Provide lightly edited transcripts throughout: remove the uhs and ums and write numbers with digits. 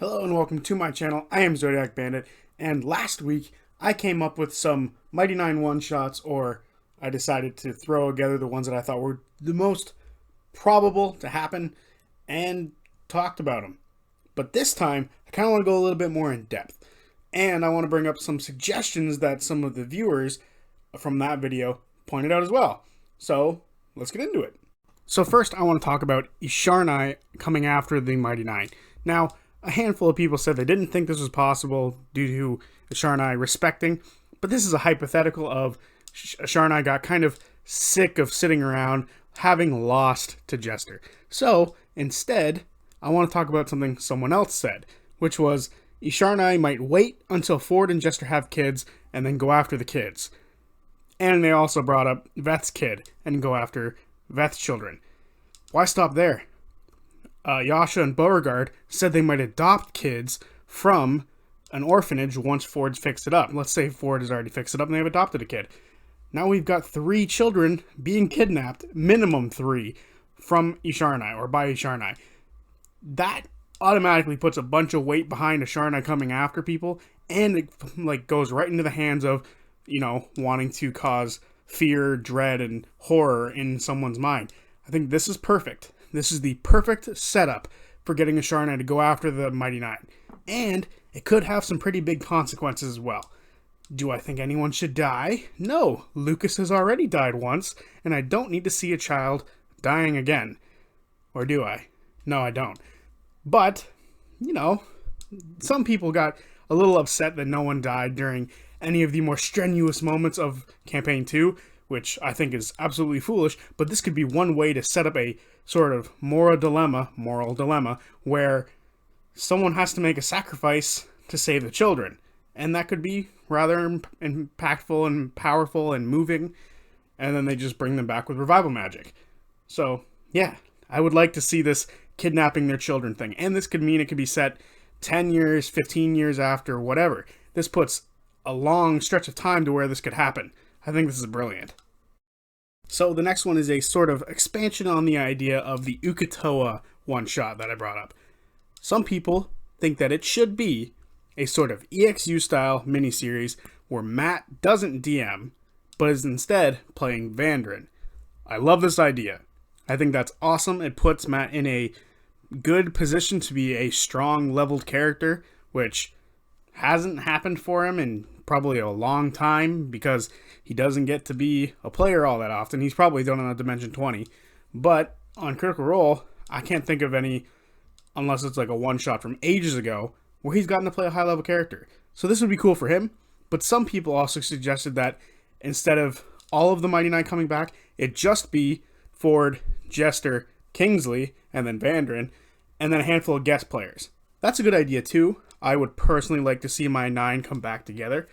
Hello and welcome to my channel. I am Zodiac Bandit, and last week I came up with some Mighty Nein one-shots, or I decided to throw together the ones that I thought were the most probable to happen and talked about them. But this time, I kind of want to go a little bit more in depth, and I want to bring up some suggestions that some of the viewers from that video pointed out as well. So, let's get into it. So first, I want to talk about Ishar coming after the Mighty Nein. Now, a handful of people said they didn't think this was possible due to Ishar respecting, but this is a hypothetical of Ishar got kind of sick of sitting around having lost to Jester. So, instead, I want to talk about something someone else said, which was Ishar might wait until Ford and Jester have kids and then go after the kids. And they also brought up Veth's kid and go after Veth's children. Why stop there? Yasha and Beauregard said they might adopt kids from an orphanage once Ford's fixed it up. Let's say Ford has already fixed it up and they've adopted a kid. Now we've got 3 children being kidnapped, minimum 3, from Ishar or by Ishar. That automatically puts a bunch of weight behind Ishar coming after people, and it goes right into the hands of, wanting to cause fear, dread, and horror in someone's mind. I think this is perfect. This is the perfect setup for getting Ishar to go after the Mighty Nein. And it could have some pretty big consequences as well. Do I think anyone should die? No. Lucas has already died once, and I don't need to see a child dying again. Or do I? No, I don't. But, some people got a little upset that no one died during any of the more strenuous moments of Campaign 2, which I think is absolutely foolish, but this could be one way to set up a sort of moral dilemma, where someone has to make a sacrifice to save the children. And that could be rather impactful and powerful and moving, and then they just bring them back with revival magic. So, yeah, I would like to see this kidnapping their children thing, and this could mean it could be set 10 years, 15 years after, whatever. This puts a long stretch of time to where this could happen. I think this is brilliant. So the next one is a sort of expansion on the idea of the Ukatoa one-shot that I brought up. Some people think that it should be a sort of EXU-style miniseries where Matt doesn't DM, but is instead playing Vandrin. I love this idea. I think that's awesome. It puts Matt in a good position to be a strong leveled character, which hasn't happened for him in probably a long time because he doesn't get to be a player all that often. He's probably done on a Dimension 20, but on Critical Role, I can't think of any, unless it's like a one-shot from ages ago, where he's gotten to play a high-level character. So this would be cool for him, but some people also suggested that instead of all of the Mighty Nein coming back, it just be Ford, Jester, Kingsley, and then Vandrin, and then a handful of guest players. That's a good idea too. I would personally like to see my 9 come back together.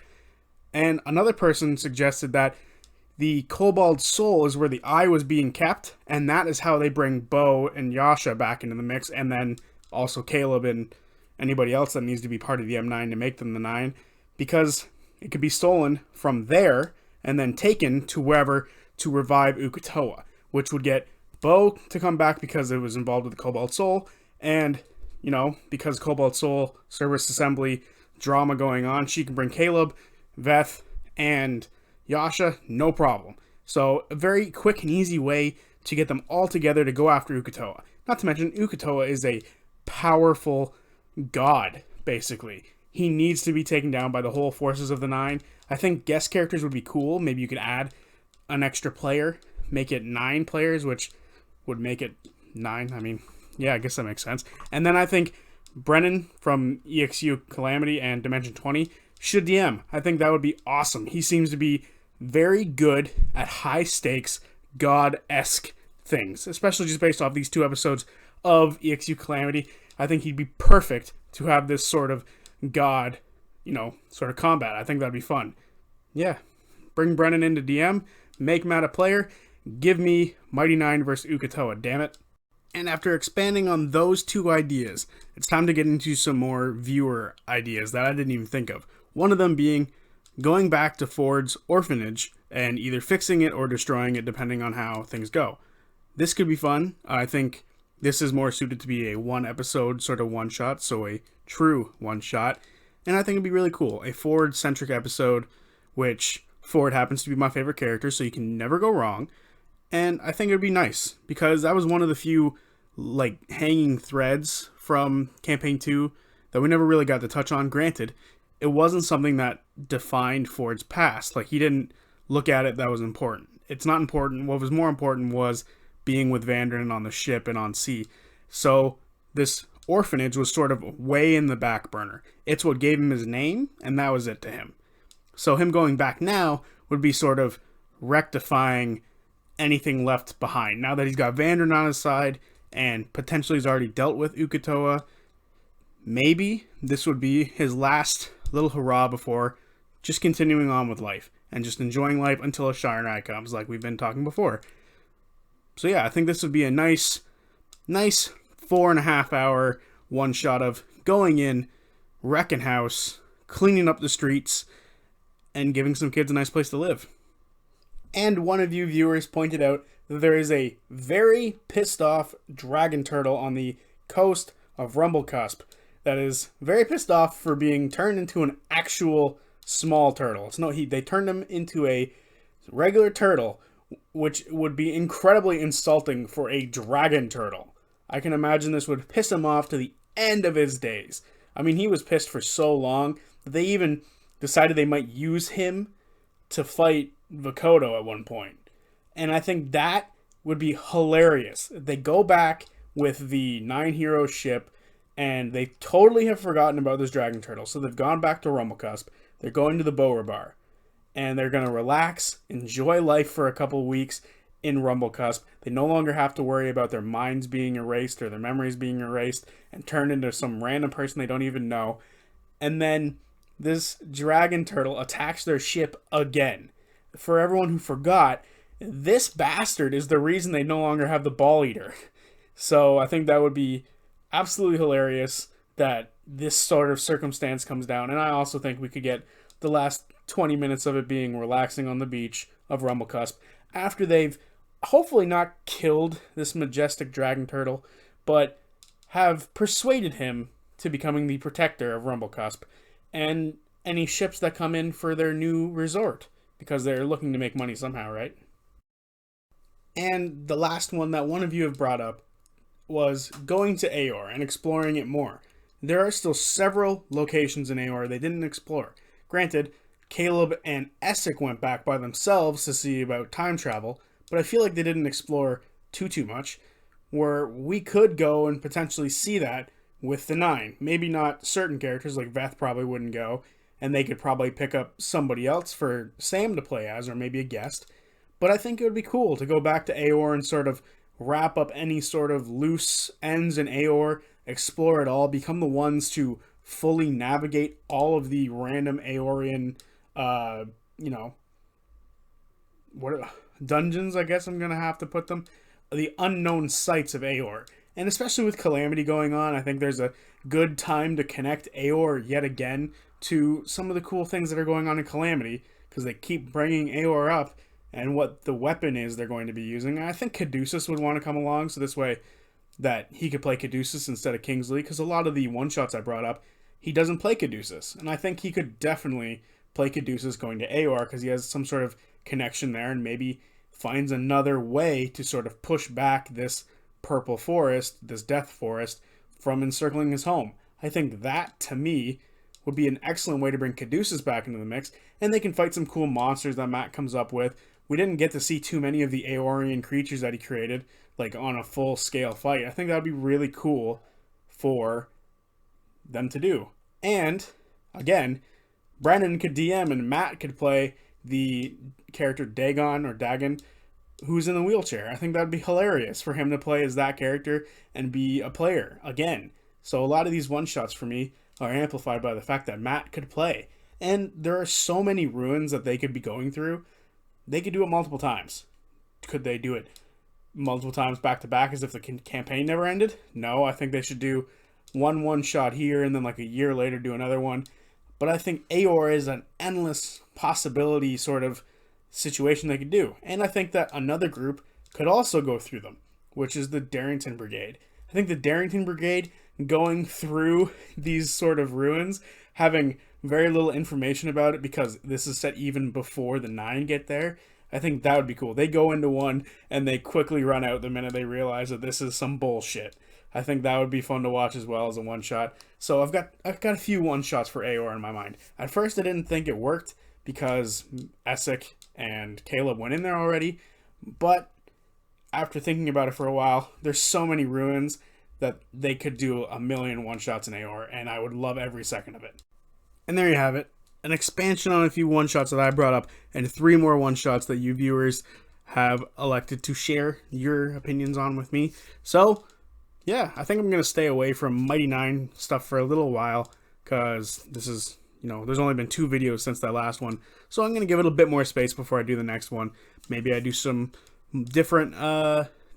And another person suggested that the Cobalt Soul is where the eye was being kept, and that is how they bring Bo and Yasha back into the mix, and then also Caleb and anybody else that needs to be part of the M9 to make them the 9, because it could be stolen from there and then taken to wherever to revive Ukatoa, which would get Bo to come back because it was involved with the Cobalt Soul, and because Cobalt Soul service assembly drama going on, she can bring Caleb, Veth, and Yasha, no problem. So a very quick and easy way to get them all together to go after Ukatoa. Not to mention, Ukatoa is a powerful god, basically. He needs to be taken down by the whole forces of the 9. I think guest characters would be cool. Maybe you could add an extra player, make it 9 players, which would make it 9. I mean, yeah, I guess that makes sense. And then I think Brennan from EXU Calamity and Dimension 20 should DM. I think that would be awesome. He seems to be very good at high-stakes, god-esque things, especially just based off these 2 episodes of EXU Calamity. I think he'd be perfect to have this sort of god, sort of combat. I think that'd be fun. Yeah, bring Brennan into DM, make Matt a player, give me Mighty Nein versus Ukatoa, damn it. And after expanding on those 2 ideas, it's time to get into some more viewer ideas that I didn't even think of. One of them being going back to Ford's orphanage and either fixing it or destroying it depending on how things go. This could be fun. I think this is more suited to be a 1 episode sort of one shot, so a true one shot, and I think it'd be really cool. A Ford centric episode, which Ford happens to be my favorite character, so you can never go wrong. And I think it'd be nice because that was one of the few like hanging threads from campaign 2 that we never really got to touch on. Granted, it wasn't something that defined Ford's past. Like, he didn't look at it that was important. It's not important. What was more important was being with Vandren on the ship and on sea. So this orphanage was sort of way in the back burner. It's what gave him his name, and that was it to him. So him going back now would be sort of rectifying anything left behind. Now that he's got Vandren on his side and potentially he's already dealt with Ukatoa, maybe this would be his last little hurrah before just continuing on with life and just enjoying life until a Shire comes, like we've been talking before. So yeah, I think this would be a nice 4.5 hour one shot of going in, wrecking house, cleaning up the streets, and giving some kids a nice place to live. And one of you viewers pointed out that there is a very pissed off dragon turtle on the coast of Rumblecusp that is very pissed off for being turned into an actual small turtle. They turned him into a regular turtle, which would be incredibly insulting for a dragon turtle. I can imagine this would piss him off to the end of his days. I mean, he was pissed for so long that they even decided they might use him to fight Ukatoa at one point. And I think that would be hilarious. They go back with the 9 hero ship and they totally have forgotten about this dragon turtle. So they've gone back to Rumblecusp. They're going to the Beaurebar. And they're going to relax, enjoy life for a couple weeks in Rumblecusp. They no longer have to worry about their minds being erased or their memories being erased and turned into some random person they don't even know. And then this dragon turtle attacks their ship again. For everyone who forgot, this bastard is the reason they no longer have the ball eater. So I think that would be absolutely hilarious that this sort of circumstance comes down. And I also think we could get the last 20 minutes of it being relaxing on the beach of Rumblecusp after they've hopefully not killed this majestic dragon turtle, but have persuaded him to becoming the protector of Rumblecusp and any ships that come in for their new resort, because they're looking to make money somehow, right? And the last one that one of you have brought up was going to Aor and exploring it more. There are still several locations in Aor they didn't explore. Granted, Caleb and Essek went back by themselves to see about time travel, but I feel like they didn't explore too much, where we could go and potentially see that with the 9. Maybe not certain characters, like Veth probably wouldn't go, and they could probably pick up somebody else for Sam to play as, or maybe a guest. But I think it would be cool to go back to Aor and sort of wrap up any sort of loose ends in Aor, explore it all, become the ones to fully navigate all of the random Aorian, dungeons, I guess I'm going to have to put them, the unknown sites of Aor. And especially with Calamity going on, I think there's a good time to connect Aor yet again to some of the cool things that are going on in Calamity, because they keep bringing Aor up and what the weapon is they're going to be using. And I think Caduceus would want to come along, so this way that he could play Caduceus instead of Kingsley, because a lot of the one-shots I brought up, he doesn't play Caduceus. And I think he could definitely play Caduceus going to Aor, because he has some sort of connection there and maybe finds another way to sort of push back this purple forest, this death forest, from encircling his home. I think that, to me, would be an excellent way to bring Caduceus back into the mix, and they can fight some cool monsters that Matt comes up with. We didn't get to see too many of the Aorian creatures that he created, like on a full-scale fight. I think that would be really cool for them to do. And, again, Brennan could DM and Matt could play the character Dagon, who's in the wheelchair. I think that would be hilarious for him to play as that character and be a player again. So a lot of these one-shots for me are amplified by the fact that Matt could play. And there are so many ruins that they could be going through. They could do it multiple times. Could they do it multiple times back to back as if the campaign never ended? No, I think they should do one shot here and then like a year later do another one. But I think Aor is an endless possibility sort of situation they could do. And I think that another group could also go through them, which is the Darrington Brigade. I think the Darrington Brigade going through these sort of ruins, having very little information about it because this is set even before the Nine get there. I think that would be cool. They go into one and they quickly run out the minute they realize that this is some bullshit. I think that would be fun to watch as well as a one shot. So I've got a few one shots for Aor in my mind. At first I didn't think it worked because Essek and Caleb went in there already, but after thinking about it for a while, there's so many ruins that they could do a million one shots in Aor, and I would love every second of it. And there you have it. An expansion on a few one shots that I brought up, and 3 more one shots that you viewers have elected to share your opinions on with me. So, yeah, I think I'm going to stay away from Mighty Nine stuff for a little while, because this is, there's only been 2 videos since that last one. So I'm going to give it a bit more space before I do the next one. Maybe I do some different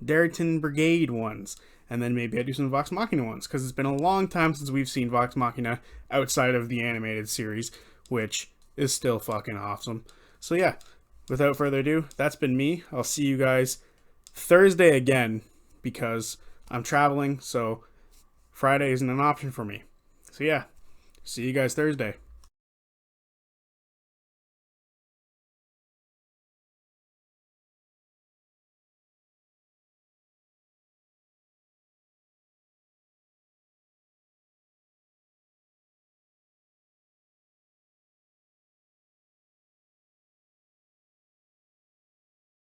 Darrington Brigade ones. And then maybe I do some Vox Machina ones, because it's been a long time since we've seen Vox Machina outside of the animated series, which is still fucking awesome. So yeah, without further ado, that's been me. I'll see you guys Thursday again, because I'm traveling, so Friday isn't an option for me. So yeah, see you guys Thursday.